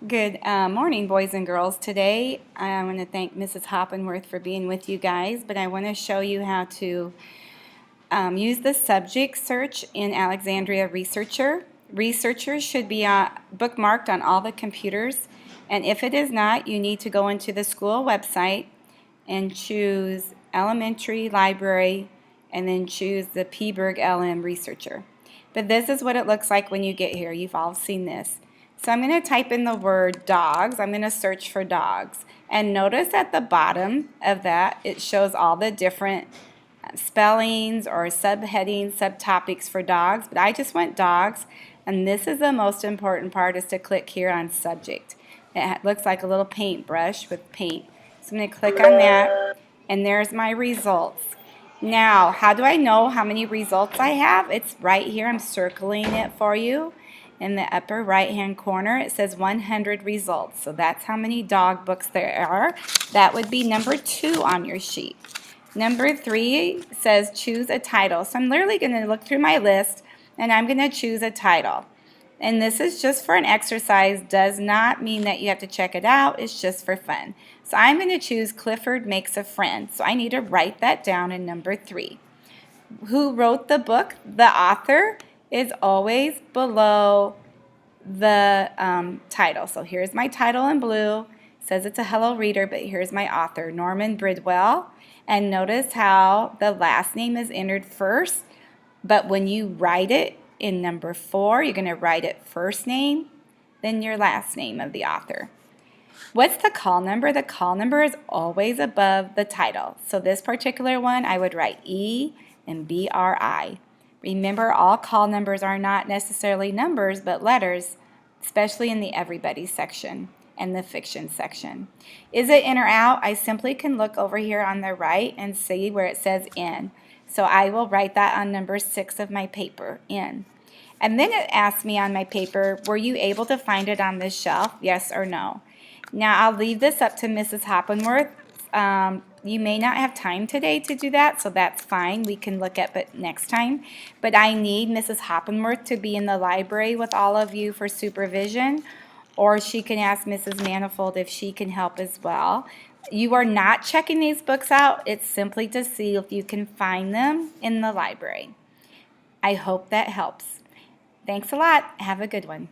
Good morning, boys and girls. Today I want to thank Mrs. Hoppenworth for being with you guys, but I want to show you how to use the subject search in Alexandria Researcher. Researcher should be bookmarked on all the computers, and if it is not, you need to go into the school website and choose Elementary Library and then choose the Peaburg LM Researcher. But this is what it looks like when you get here. You've all seen this. So I'm going to type in the word dogs. I'm going to search for dogs. And notice at the bottom of that, it shows all the different spellings or subheadings, subtopics for dogs. But I just want dogs. And this is the most important part, is to click here on subject. It looks like a little paintbrush with paint. So I'm going to click on that. And there's my results. Now, how do I know how many results I have? It's right here. I'm circling it for you. In the upper right hand corner, it says 100 results. So that's how many dog books there are. That would be number 2 on your sheet. Number 3 says choose a title. So I'm literally going to look through my list and I'm going to choose a title. And this is just for an exercise, does not mean that you have to check it out. It's just for fun. So I'm going to choose Clifford Makes a Friend. So I need to write that down in number 3. Who wrote the book? The author is always below the title. So here's my title in blue. It says it's a Hello Reader, but here's my author, Norman Bridwell. And notice how the last name is entered first, but when you write it in number 4, you're going to write it first name, then your last name of the author. What's the call number? The call number is always above the title. So this particular one, I would write E and BRI. Remember, all call numbers are not necessarily numbers, but letters, especially in the everybody section and the fiction section. Is it in or out? I simply can look over here on the right and see where it says in. So I will write that on number 6 of my paper, in. And then it asks me on my paper, were you able to find it on this shelf? Yes or no. Now I'll leave this up to Mrs. Hoppenworth. You may not have time today to do that, so that's fine. We can look at it next time. But I need Mrs. Hoppenworth to be in the library with all of you for supervision, or she can ask Mrs. Manifold if she can help as well. You are not checking these books out. It's simply to see if you can find them in the library. I hope that helps. Thanks a lot. Have a good one.